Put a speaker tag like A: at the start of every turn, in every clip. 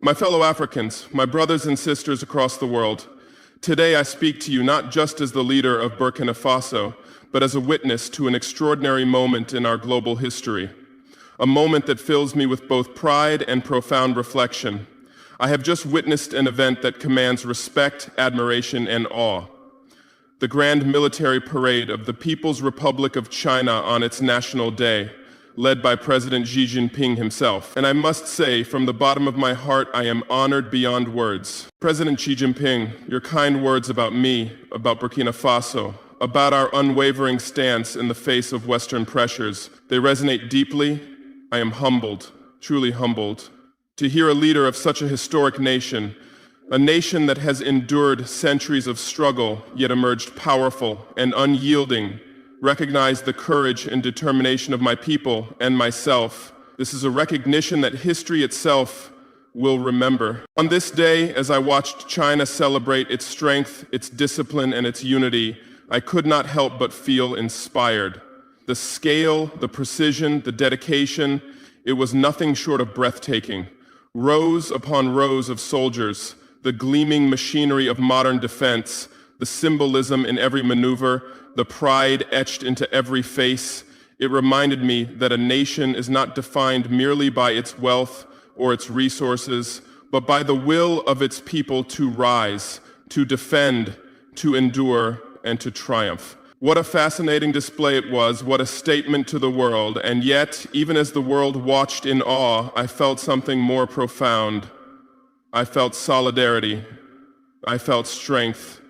A: My fellow Africans, my brothers and sisters across the world, today I speak to you not just as the leader of Burkina Faso, but as a witness to an extraordinary moment in our global history, a moment that fills me with both pride and profound reflection. I have just witnessed an event that commands respect, admiration, and awe. The grand military parade of the People's Republic of China on its National Day, led by President Xi Jinping himself. And I must say, from the bottom of my heart, I am honored beyond words. President Xi Jinping, your kind words about me, about Burkina Faso, about our unwavering stance in the face of Western pressures, they resonate deeply. I am humbled, truly humbled, to hear a leader of such a historic nation, a nation that has endured centuries of struggle, yet emerged powerful and unyielding, recognize the courage and determination of my people and myself. This is a recognition that history itself will remember. On this day, as I watched China celebrate its strength, its discipline, and its unity, I could not help but feel inspired. The scale, the precision, the dedication, it was nothing short of breathtaking. Rows upon rows of soldiers, the gleaming machinery of modern defense, the symbolism in every maneuver, the pride etched into every face. It reminded me that a nation is not defined merely by its wealth or its resources, but by the will of its people to rise, to defend, to endure, and to triumph. What a fascinating display it was, what a statement to the world, and yet, even as the world watched in awe, I felt something more profound. I felt solidarity. I felt strength.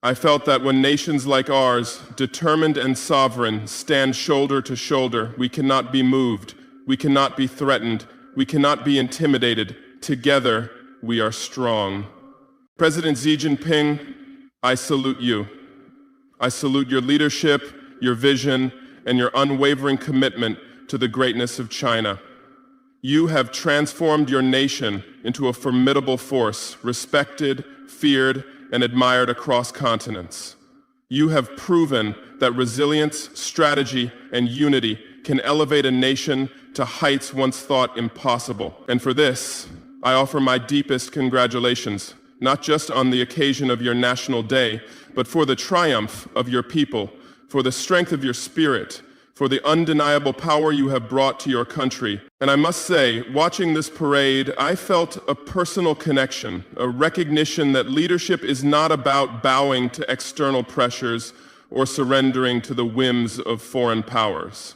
A: I felt that when nations like ours, determined and sovereign, stand shoulder to shoulder, we cannot be moved, we cannot be threatened, we cannot be intimidated. Together, we are strong. President Xi Jinping, I salute you. I salute your leadership, your vision, and your unwavering commitment to the greatness of China. You have transformed your nation into a formidable force, respected, feared, and admired across continents. You have proven that resilience, strategy, and unity can elevate a nation to heights once thought impossible. And for this, I offer my deepest congratulations, not just on the occasion of your National Day, but for the triumph of your people, for the strength of your spirit, for the undeniable power you have brought to your country. And I must say, watching this parade, I felt a personal connection, a recognition that leadership is not about bowing to external pressures or surrendering to the whims of foreign powers.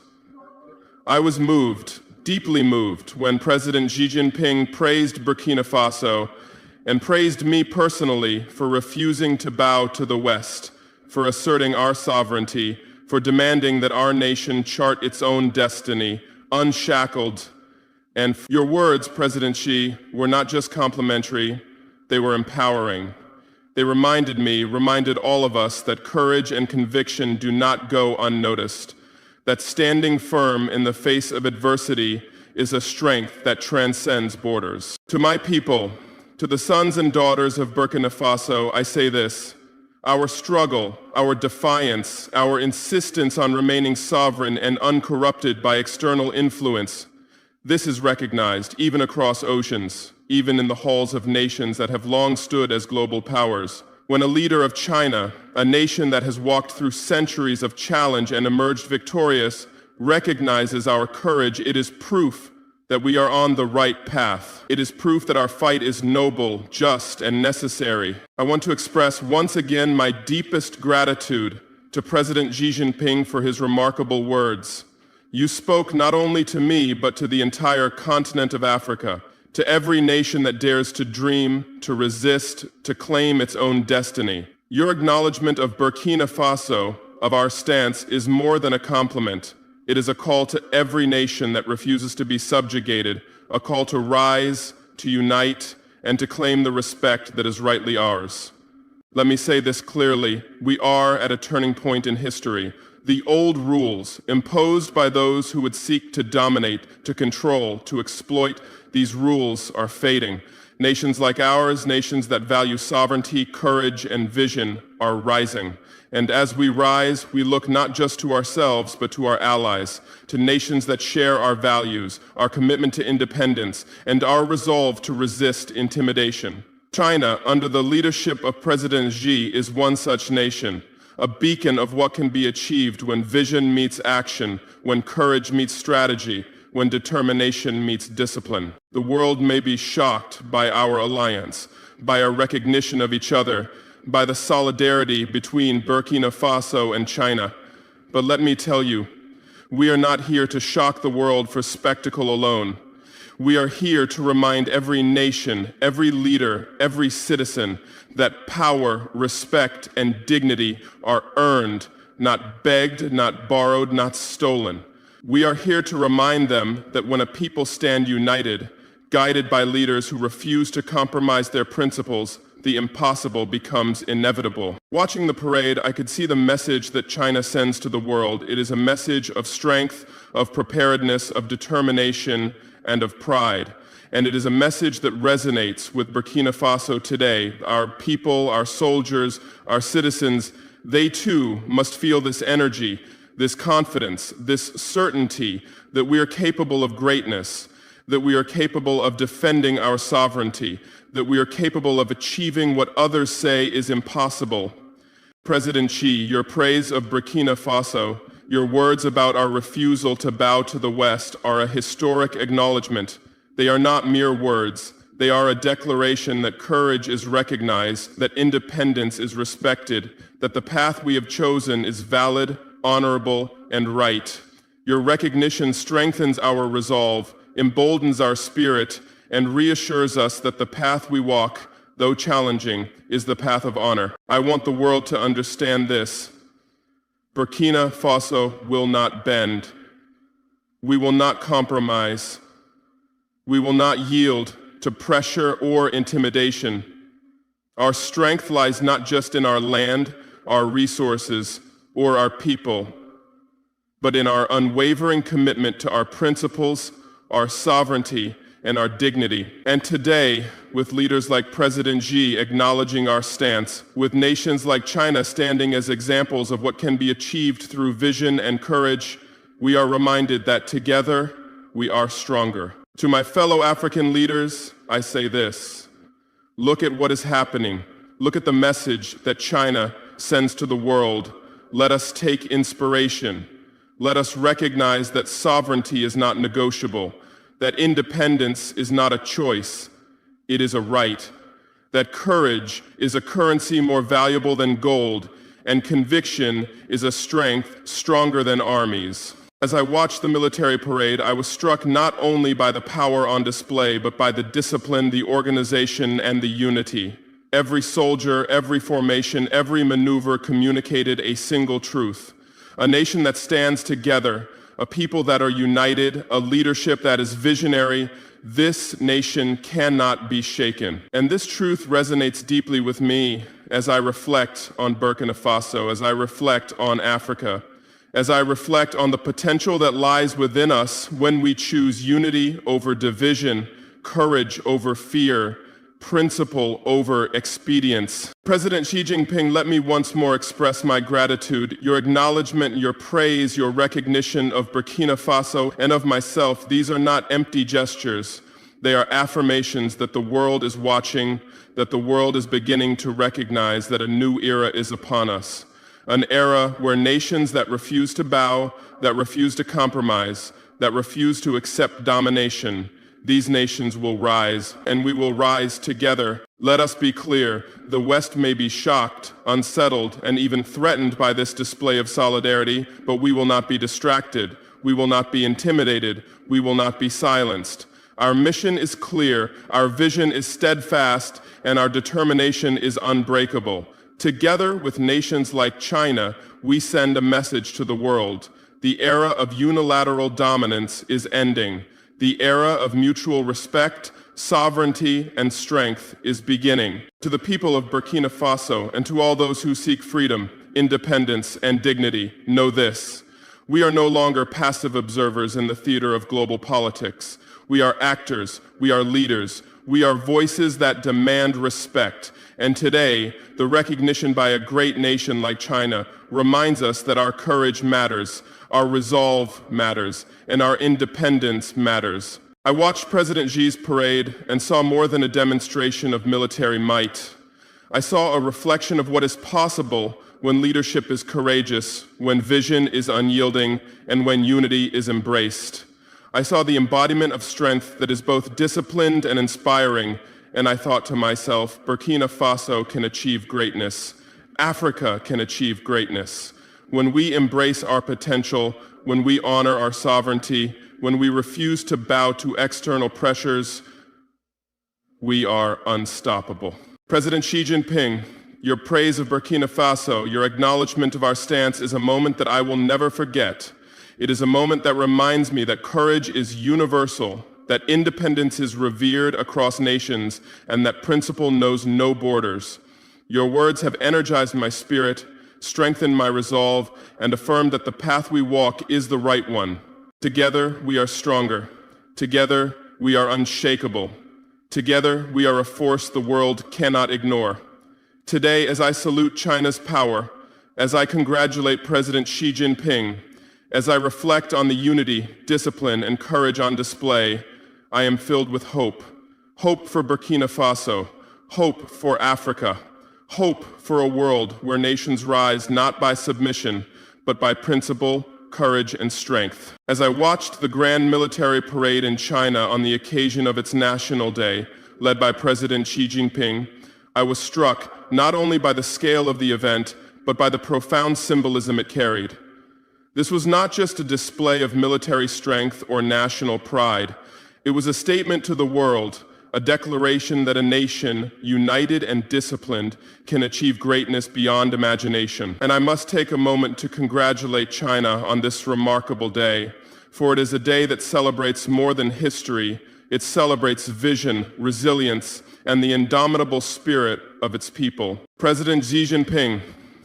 A: I was moved, deeply moved, when President Xi Jinping praised Burkina Faso and praised me personally for refusing to bow to the West, for asserting our sovereignty, for demanding that our nation chart its own destiny, unshackled. And your words, President Xi, were not just complimentary, they were empowering. They reminded all of us that courage and conviction do not go unnoticed, that standing firm in the face of adversity is a strength that transcends borders. To my people, to the sons and daughters of Burkina Faso, I say this: our struggle, our defiance, our insistence on remaining sovereign and uncorrupted by external influence, this is recognized even across oceans, even in the halls of nations that have long stood as global powers. When a leader of China, a nation that has walked through centuries of challenge and emerged victorious, recognizes our courage, it is proof that we are on the right path. It is proof that our fight is noble, just, and necessary. I want to express once again my deepest gratitude to President Xi Jinping for his remarkable words. You spoke not only to me, but to the entire continent of Africa, to every nation that dares to dream, to resist, to claim its own destiny. Your acknowledgment of Burkina Faso, of our stance, is more than a compliment. It is a call to every nation that refuses to be subjugated, a call to rise, to unite, and to claim the respect that is rightly ours. Let me say this clearly: we are at a turning point in history. The old rules, imposed by those who would seek to dominate, to control, to exploit, these rules are fading. Nations like ours, nations that value sovereignty, courage, and vision, are rising. And as we rise, we look not just to ourselves, but to our allies, to nations that share our values, our commitment to independence, and our resolve to resist intimidation. China, under the leadership of President Xi, is one such nation, a beacon of what can be achieved when vision meets action, when courage meets strategy, when determination meets discipline. The world may be shocked by our alliance, by our recognition of each other, by the solidarity between Burkina Faso and China. But let me tell you, we are not here to shock the world for spectacle alone. We are here to remind every nation, every leader, every citizen that power, respect, and dignity are earned, not begged, not borrowed, not stolen. We are here to remind them that when a people stand united, guided by leaders who refuse to compromise their principles, the impossible becomes inevitable. Watching the parade, I could see the message that China sends to the world. It is a message of strength, of preparedness, of determination, and of pride. And it is a message that resonates with Burkina Faso today. Our people, our soldiers, our citizens, they too must feel this energy, this confidence, this certainty that we are capable of greatness, that we are capable of defending our sovereignty, that we are capable of achieving what others say is impossible. President Xi, your praise of Burkina Faso, your words about our refusal to bow to the West are a historic acknowledgment. They are not mere words. They are a declaration that courage is recognized, that independence is respected, that the path we have chosen is valid, honorable, and right. Your recognition strengthens our resolve, emboldens our spirit, and reassures us that the path we walk, though challenging, is the path of honor. I want the world to understand this. Burkina Faso will not bend. We will not compromise. We will not yield to pressure or intimidation. Our strength lies not just in our land, our resources, or our people, but in our unwavering commitment to our principles, our sovereignty, and our dignity. And today, with leaders like President Xi acknowledging our stance, with nations like China standing as examples of what can be achieved through vision and courage, we are reminded that together we are stronger. To my fellow African leaders, I say this: look at what is happening. Look at the message that China sends to the world. Let us take inspiration. Let us recognize that sovereignty is not negotiable, that independence is not a choice, it is a right, that courage is a currency more valuable than gold, and conviction is a strength stronger than armies. As I watched the military parade, I was struck not only by the power on display, but by the discipline, the organization, and the unity. Every soldier, every formation, every maneuver communicated a single truth. A nation that stands together, a people that are united, a leadership that is visionary. This nation cannot be shaken. And this truth resonates deeply with me as I reflect on Burkina Faso, as I reflect on Africa, as I reflect on the potential that lies within us when we choose unity over division, courage over fear, principle over expedience. President Xi Jinping, let me once more express my gratitude, your acknowledgement, your praise, your recognition of Burkina Faso and of myself. These are not empty gestures. They are affirmations that the world is watching, that the world is beginning to recognize that a new era is upon us. An era where nations that refuse to bow, that refuse to compromise, that refuse to accept domination, these nations will rise, and we will rise together. Let us be clear, the West may be shocked, unsettled, and even threatened by this display of solidarity, but we will not be distracted. We will not be intimidated. We will not be silenced. Our mission is clear, our vision is steadfast, and our determination is unbreakable. Together with nations like China, we send a message to the world. The era of unilateral dominance is ending. The era of mutual respect, sovereignty, and strength is beginning. To the people of Burkina Faso and to all those who seek freedom, independence, and dignity, know this: we are no longer passive observers in the theater of global politics. We are actors, we are leaders, we are voices that demand respect. And today, the recognition by a great nation like China reminds us that our courage matters, our resolve matters, and our independence matters. I watched President Xi's parade and saw more than a demonstration of military might. I saw a reflection of what is possible when leadership is courageous, when vision is unyielding, and when unity is embraced. I saw the embodiment of strength that is both disciplined and inspiring, and I thought to myself, Burkina Faso can achieve greatness. Africa can achieve greatness. When we embrace our potential, when we honor our sovereignty, when we refuse to bow to external pressures, we are unstoppable. President Xi Jinping, your praise of Burkina Faso, your acknowledgement of our stance is a moment that I will never forget. It is a moment that reminds me that courage is universal, that independence is revered across nations, and that principle knows no borders. Your words have energized my spirit, strengthened my resolve, and affirmed that the path we walk is the right one. Together, we are stronger. Together, we are unshakable. Together, we are a force the world cannot ignore. Today, as I salute China's power, as I congratulate President Xi Jinping, as I reflect on the unity, discipline, and courage on display, I am filled with hope. Hope for Burkina Faso, hope for Africa, hope for a world where nations rise not by submission, but by principle, courage, and strength. As I watched the grand military parade in China on the occasion of its National Day, led by President Xi Jinping, I was struck not only by the scale of the event, but by the profound symbolism it carried. This was not just a display of military strength or national pride. It was a statement to the world, a declaration that a nation, united and disciplined, can achieve greatness beyond imagination. And I must take a moment to congratulate China on this remarkable day, for it is a day that celebrates more than history. It celebrates vision, resilience, and the indomitable spirit of its people. President Xi Jinping,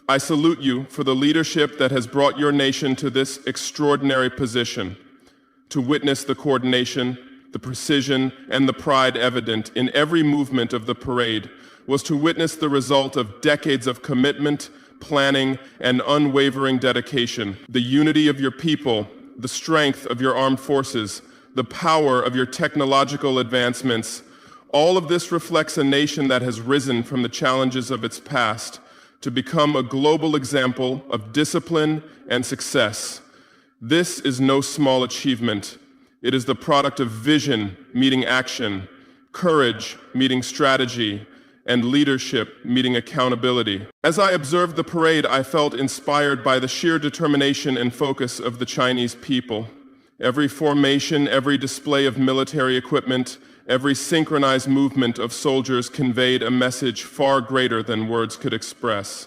A: I salute you for the leadership that has brought your nation to this extraordinary position, to witness the coordination, the precision, and the pride evident in every movement of the parade was to witness the result of decades of commitment, planning, and unwavering dedication. The unity of your people, the strength of your armed forces, the power of your technological advancements, all of this reflects a nation that has risen from the challenges of its past to become a global example of discipline and success. This is no small achievement. It is the product of vision meeting action, courage meeting strategy, and leadership meeting accountability. As I observed the parade, I felt inspired by the sheer determination and focus of the Chinese people. Every formation, every display of military equipment, every synchronized movement of soldiers conveyed a message far greater than words could express.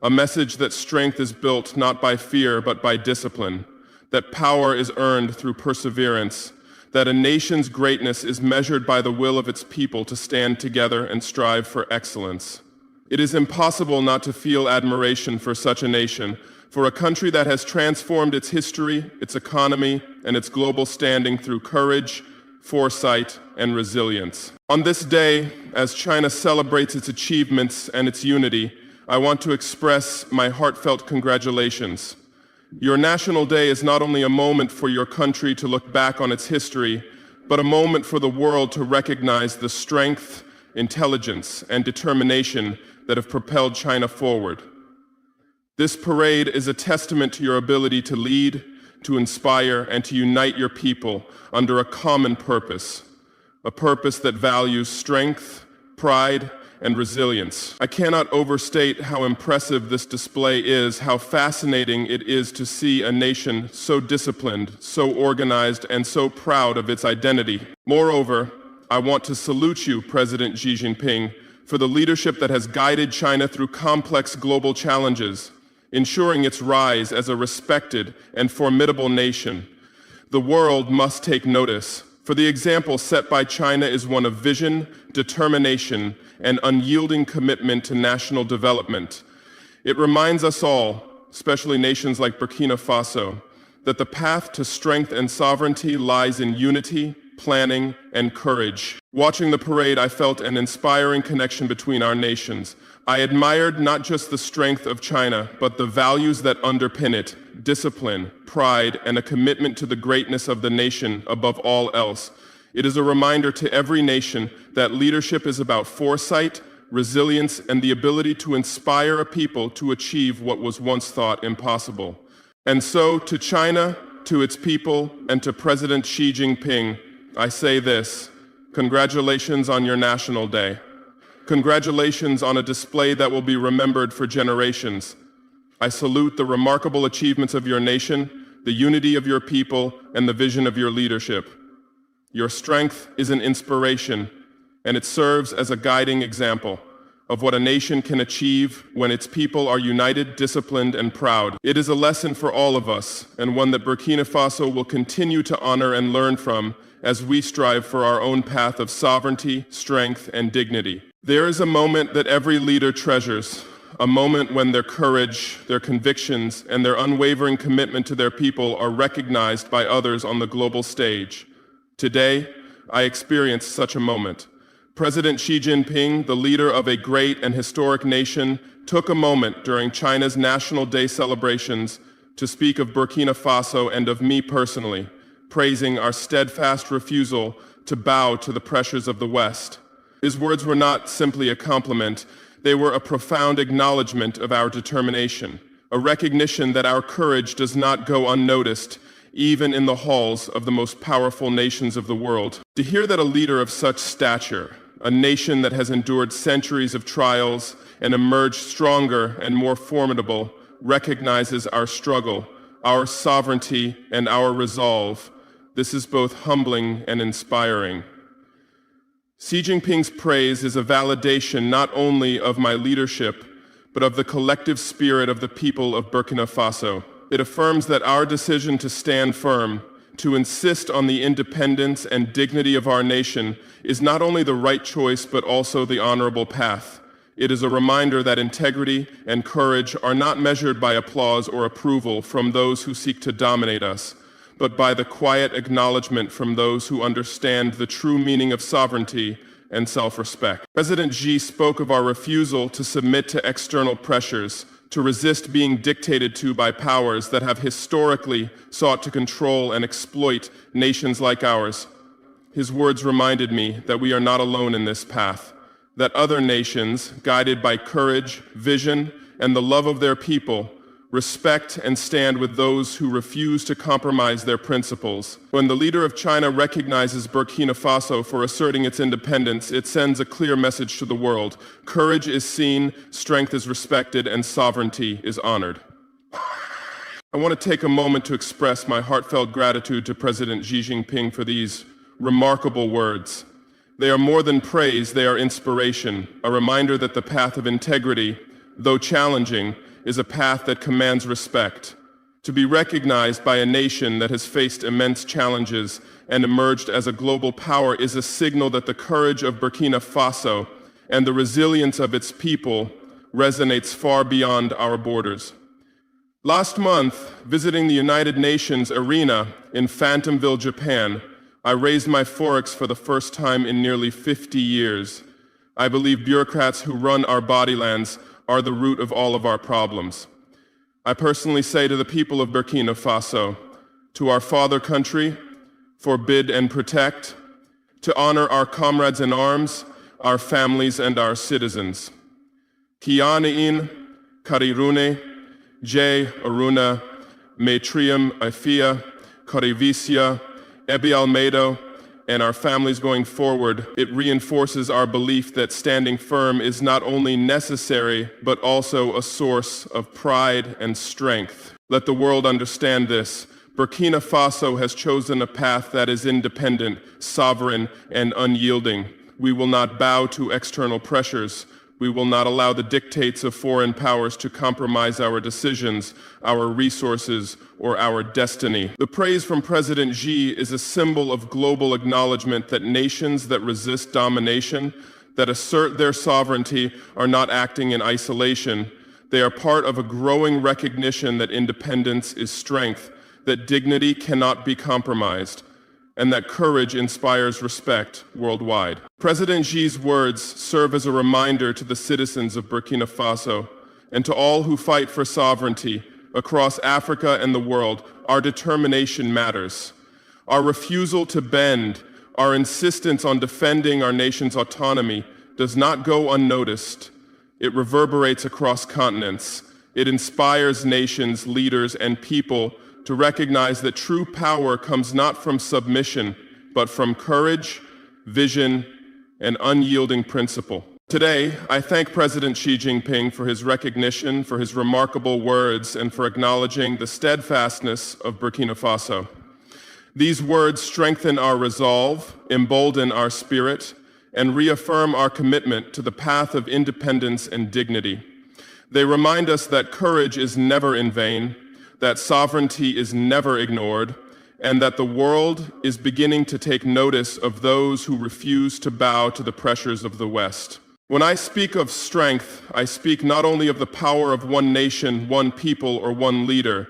A: A message that strength is built not by fear but by discipline, that power is earned through perseverance, that a nation's greatness is measured by the will of its people to stand together and strive for excellence. It is impossible not to feel admiration for such a nation, for a country that has transformed its history, its economy, and its global standing through courage, foresight, and resilience. On this day, as China celebrates its achievements and its unity, I want to express my heartfelt congratulations. Your National Day is not only a moment for your country to look back on its history, but a moment for the world to recognize the strength, intelligence, and determination that have propelled China forward. This parade is a testament to your ability to lead, to inspire, and to unite your people under a common purpose, a purpose that values strength, pride, and resilience. I cannot overstate how impressive this display is, how fascinating it is to see a nation so disciplined, so organized, and so proud of its identity. Moreover, I want to salute you, President Xi Jinping, for the leadership that has guided China through complex global challenges, ensuring its rise as a respected and formidable nation. The world must take notice, for the example set by China is one of vision, determination, and unyielding commitment to national development. It reminds us all, especially nations like Burkina Faso, that the path to strength and sovereignty lies in unity, planning, and courage. Watching the parade, I felt an inspiring connection between our nations. I admired not just the strength of China, but the values that underpin it: discipline, pride, and a commitment to the greatness of the nation above all else. It is a reminder to every nation that leadership is about foresight, resilience, and the ability to inspire a people to achieve what was once thought impossible. And so, to China, to its people, and to President Xi Jinping, I say this: congratulations on your National Day. Congratulations on a display that will be remembered for generations. I salute the remarkable achievements of your nation, the unity of your people, and the vision of your leadership. Your strength is an inspiration, and it serves as a guiding example of what a nation can achieve when its people are united, disciplined, and proud. It is a lesson for all of us, and one that Burkina Faso will continue to honor and learn from as we strive for our own path of sovereignty, strength, and dignity. There is a moment that every leader treasures, a moment when their courage, their convictions, and their unwavering commitment to their people are recognized by others on the global stage. Today, I experienced such a moment. President Xi Jinping, the leader of a great and historic nation, took a moment during China's National Day celebrations to speak of Burkina Faso and of me personally, praising our steadfast refusal to bow to the pressures of the West. His words were not simply a compliment, they were a profound acknowledgment of our determination, a recognition that our courage does not go unnoticed, even in the halls of the most powerful nations of the world. To hear that a leader of such stature, a nation that has endured centuries of trials and emerged stronger and more formidable, recognizes our struggle, our sovereignty, and our resolve, this is both humbling and inspiring. Xi Jinping's praise is a validation not only of my leadership, but of the collective spirit of the people of Burkina Faso. It affirms that our decision to stand firm, to insist on the independence and dignity of our nation, is not only the right choice, but also the honorable path. It is a reminder that integrity and courage are not measured by applause or approval from those who seek to dominate us, but by the quiet acknowledgement from those who understand the true meaning of sovereignty and self-respect. President Xi spoke of our refusal to submit to external pressures, to resist being dictated to by powers that have historically sought to control and exploit nations like ours. His words reminded me that we are not alone in this path, that other nations, guided by courage, vision, and the love of their people, respect and stand with those who refuse to compromise their principles. When the leader of China recognizes Burkina Faso for asserting its independence, it sends a clear message to the world. Courage is seen, strength is respected, and sovereignty is honored. I want to take a moment to express my heartfelt gratitude to President Xi Jinping for these remarkable words. They are more than praise, they are inspiration, a reminder that the path of integrity, though challenging, is a path that commands respect. To be recognized by a nation that has faced immense challenges and emerged as a global power is a signal that the courage of Burkina Faso and the resilience of its people resonates far beyond our borders. Last month, visiting the United Nations arena in Phantomville, Japan, I raised my forks for the first time in nearly 50 years. I believe bureaucrats who run our bodylands are the root of all of our problems. I personally say to the people of Burkina Faso, to our father country, forbid and protect, to honor our comrades in arms, our families and our citizens. Kianiin, Karirune, Je Aruna, Matrium Ifia, Karivisia, Ebi Almedo, and our families going forward, it reinforces our belief that standing firm is not only necessary, but also a source of pride and strength. Let the world understand this. Burkina Faso has chosen a path that is independent, sovereign, and unyielding. We will not bow to external pressures. We will not allow the dictates of foreign powers to compromise our decisions, our resources, or our destiny. The praise from President Xi is a symbol of global acknowledgement that nations that resist domination, that assert their sovereignty, are not acting in isolation, They are part of a growing recognition that independence is strength, that dignity cannot be compromised, and that courage inspires respect worldwide. President Xi's words serve as a reminder to the citizens of Burkina Faso and to all who fight for sovereignty across Africa and the world. Our determination matters. Our refusal to bend, our insistence on defending our nation's autonomy does not go unnoticed. It reverberates across continents. It inspires nations, leaders, and people to recognize that true power comes not from submission, but from courage, vision, and unyielding principle. Today, I thank President Xi Jinping for his recognition, for his remarkable words, and for acknowledging the steadfastness of Burkina Faso. These words strengthen our resolve, embolden our spirit, and reaffirm our commitment to the path of independence and dignity. They remind us that courage is never in vain, that sovereignty is never ignored, and that the world is beginning to take notice of those who refuse to bow to the pressures of the West. When I speak of strength, I speak not only of the power of one nation, one people, or one leader.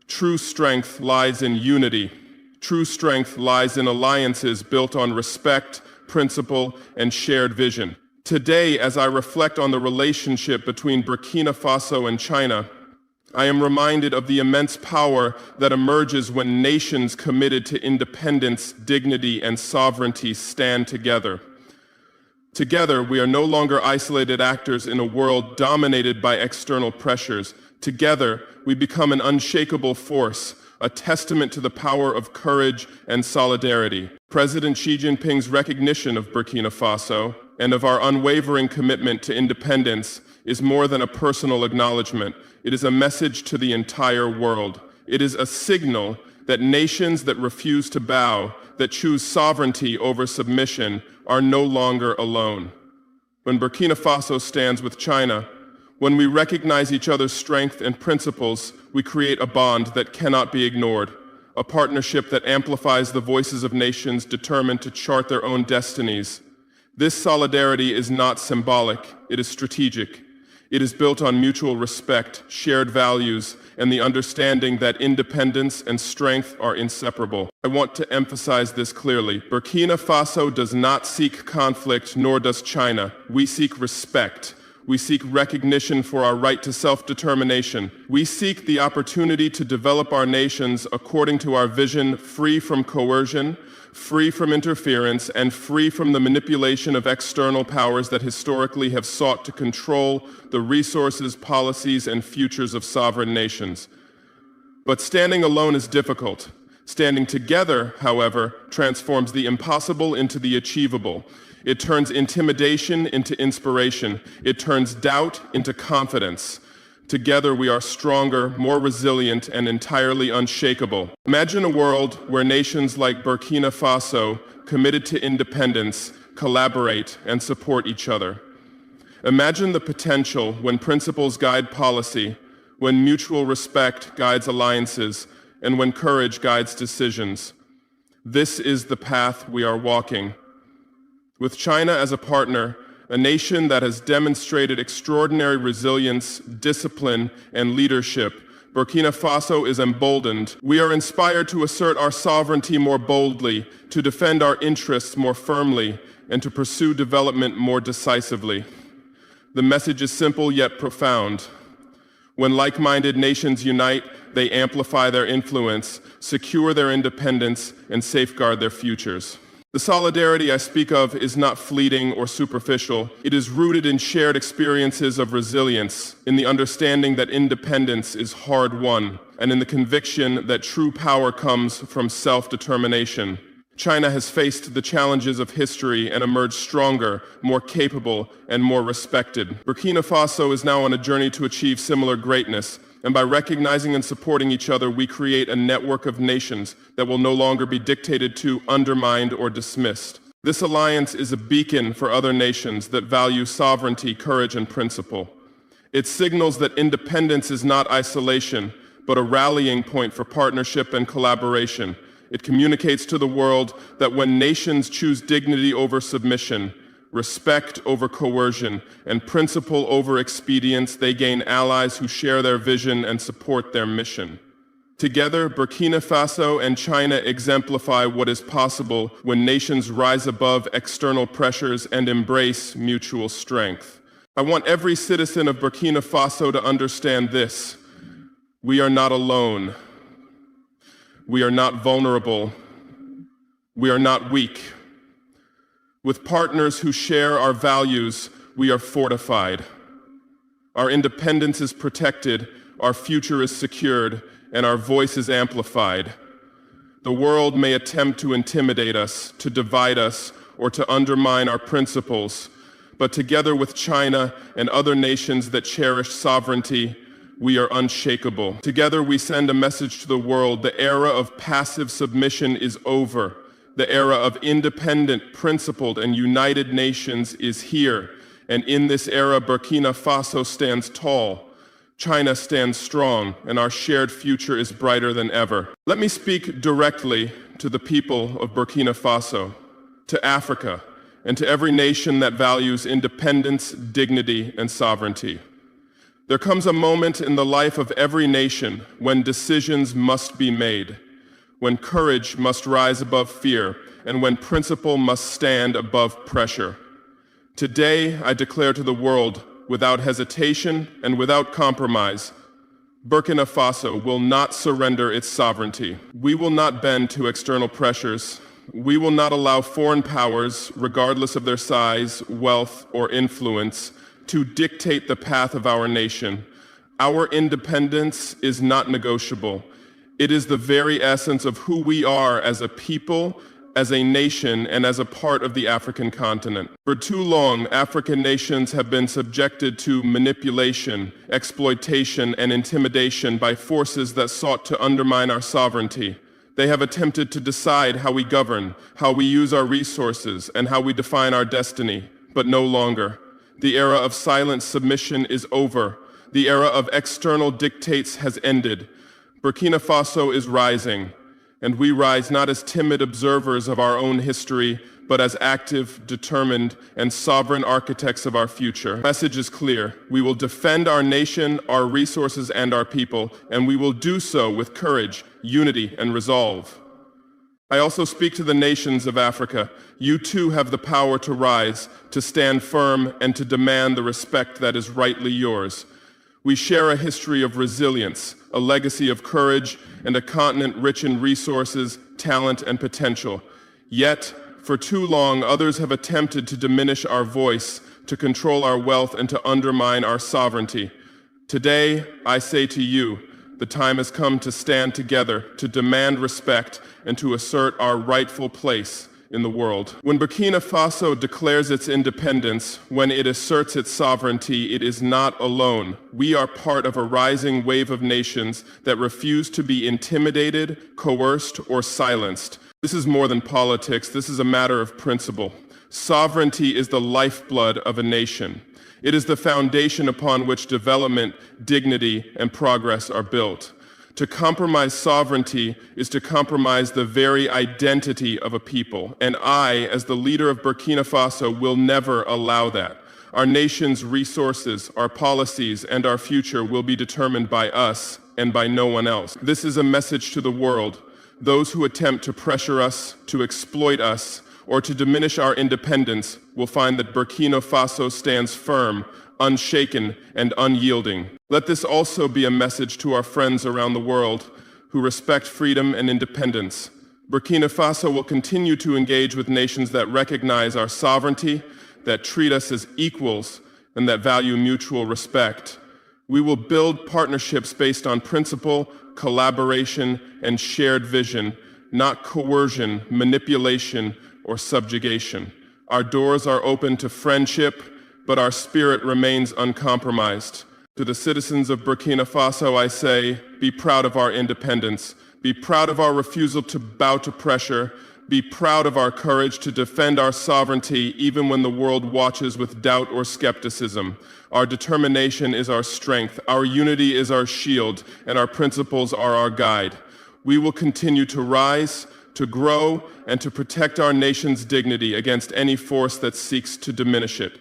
A: True strength lies in unity. True strength lies in alliances built on respect, principle, and shared vision. Today, as I reflect on the relationship between Burkina Faso and China, I am reminded of the immense power that emerges when nations committed to independence, dignity, and sovereignty stand together. Together, we are no longer isolated actors in a world dominated by external pressures. Together, we become an unshakable force, a testament to the power of courage and solidarity. President Xi Jinping's recognition of Burkina Faso and of our unwavering commitment to independence is more than a personal acknowledgement. It is a message to the entire world. It is a signal that nations that refuse to bow, that choose sovereignty over submission, are no longer alone. When Burkina Faso stands with China, when we recognize each other's strength and principles, we create a bond that cannot be ignored, a partnership that amplifies the voices of nations determined to chart their own destinies. This solidarity is not symbolic, it is strategic. It is built on mutual respect, shared values, and the understanding that independence and strength are inseparable. I want to emphasize this clearly. Burkina Faso does not seek conflict, nor does China. We seek respect. We seek recognition for our right to self-determination. We seek the opportunity to develop our nations according to our vision, free from coercion, free from interference, and free from the manipulation of external powers that historically have sought to control the resources, policies, and futures of sovereign nations. But standing alone is difficult. Standing together, however, transforms the impossible into the achievable. It turns intimidation into inspiration. It turns doubt into confidence. Together we are stronger, more resilient, and entirely unshakable. Imagine a world where nations like Burkina Faso, committed to independence, collaborate and support each other. Imagine the potential when principles guide policy, when mutual respect guides alliances, and when courage guides decisions. This is the path we are walking. With China as a partner, a nation that has demonstrated extraordinary resilience, discipline, and leadership, Burkina Faso is emboldened. We are inspired to assert our sovereignty more boldly, to defend our interests more firmly, and to pursue development more decisively. The message is simple yet profound. When like-minded nations unite, they amplify their influence, secure their independence, and safeguard their futures. The solidarity I speak of is not fleeting or superficial. It is rooted in shared experiences of resilience, in the understanding that independence is hard-won, and in the conviction that true power comes from self-determination. China has faced the challenges of history and emerged stronger, more capable, and more respected. Burkina Faso is now on a journey to achieve similar greatness, and by recognizing and supporting each other, we create a network of nations that will no longer be dictated to, undermined, or dismissed. This alliance is a beacon for other nations that value sovereignty, courage, and principle. It signals that independence is not isolation, but a rallying point for partnership and collaboration. It communicates to the world that when nations choose dignity over submission, respect over coercion, and principle over expedience, they gain allies who share their vision and support their mission. Together, Burkina Faso and China exemplify what is possible when nations rise above external pressures and embrace mutual strength. I want every citizen of Burkina Faso to understand this. We are not alone. We are not vulnerable. We are not weak. With partners who share our values, we are fortified. Our independence is protected, our future is secured, and our voice is amplified. The world may attempt to intimidate us, to divide us, or to undermine our principles, but together with China and other nations that cherish sovereignty, we are unshakable. Together we send a message to the world: the era of passive submission is over. The era of independent, principled, and united nations is here. And in this era, Burkina Faso stands tall. China stands strong, and our shared future is brighter than ever. Let me speak directly to the people of Burkina Faso, to Africa, and to every nation that values independence, dignity, and sovereignty. There comes a moment in the life of every nation when decisions must be made, when courage must rise above fear, and when principle must stand above pressure. Today, I declare to the world, without hesitation and without compromise, Burkina Faso will not surrender its sovereignty. We will not bend to external pressures. We will not allow foreign powers, regardless of their size, wealth, or influence, to dictate the path of our nation. Our independence is not negotiable. It is the very essence of who we are as a people, as a nation, and as a part of the African continent. For too long, African nations have been subjected to manipulation, exploitation, and intimidation by forces that sought to undermine our sovereignty. They have attempted to decide how we govern, how we use our resources, and how we define our destiny, but no longer. The era of silent submission is over. The era of external dictates has ended. Burkina Faso is rising, and we rise not as timid observers of our own history, but as active, determined, and sovereign architects of our future. The message is clear. We will defend our nation, our resources, and our people, and we will do so with courage, unity, and resolve. I also speak to the nations of Africa. You too have the power to rise, to stand firm, and to demand the respect that is rightly yours. We share a history of resilience, a legacy of courage, and a continent rich in resources, talent, and potential. Yet, for too long, others have attempted to diminish our voice, to control our wealth, and to undermine our sovereignty. Today, I say to you, the time has come to stand together, to demand respect, and to assert our rightful place in the world. When Burkina Faso declares its independence, when it asserts its sovereignty, it is not alone. We are part of a rising wave of nations that refuse to be intimidated, coerced, or silenced. This is more than politics. This is a matter of principle. Sovereignty is the lifeblood of a nation. It is the foundation upon which development, dignity, and progress are built. To compromise sovereignty is to compromise the very identity of a people, and I, as the leader of Burkina Faso, will never allow that. Our nation's resources, our policies, and our future will be determined by us and by no one else. This is a message to the world. Those who attempt to pressure us, to exploit us, or to diminish our independence will find that Burkina Faso stands firm, unshaken, and unyielding. Let this also be a message to our friends around the world who respect freedom and independence. Burkina Faso will continue to engage with nations that recognize our sovereignty, that treat us as equals, and that value mutual respect. We will build partnerships based on principle, collaboration, and shared vision, not coercion, manipulation, or subjugation. Our doors are open to friendship, but our spirit remains uncompromised. To the citizens of Burkina Faso, I say, be proud of our independence. Be proud of our refusal to bow to pressure. Be proud of our courage to defend our sovereignty even when the world watches with doubt or skepticism. Our determination is our strength, our unity is our shield, and our principles are our guide. We will continue to rise, to grow and to protect our nation's dignity against any force that seeks to diminish it.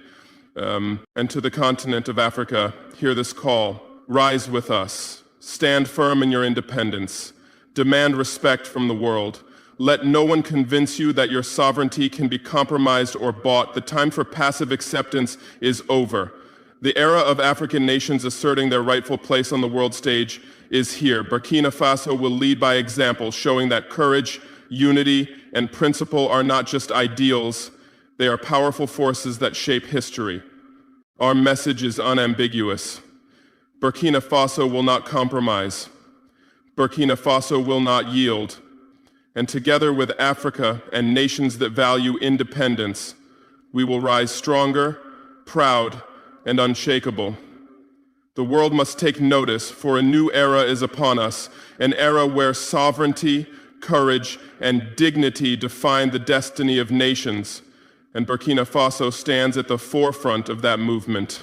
A: And to the continent of Africa, hear this call. Rise with us. Stand firm in your independence. Demand respect from the world. Let no one convince you that your sovereignty can be compromised or bought. The time for passive acceptance is over. The era of African nations asserting their rightful place on the world stage is here. Burkina Faso will lead by example, showing that courage, unity, and principle are not just ideals, they are powerful forces that shape history. Our message is unambiguous. Burkina Faso will not compromise. Burkina Faso will not yield. And together with Africa and nations that value independence, we will rise stronger, proud, and unshakable. The world must take notice, for a new era is upon us, an era where sovereignty, courage, and dignity define the destiny of nations, and Burkina Faso stands at the forefront of that movement.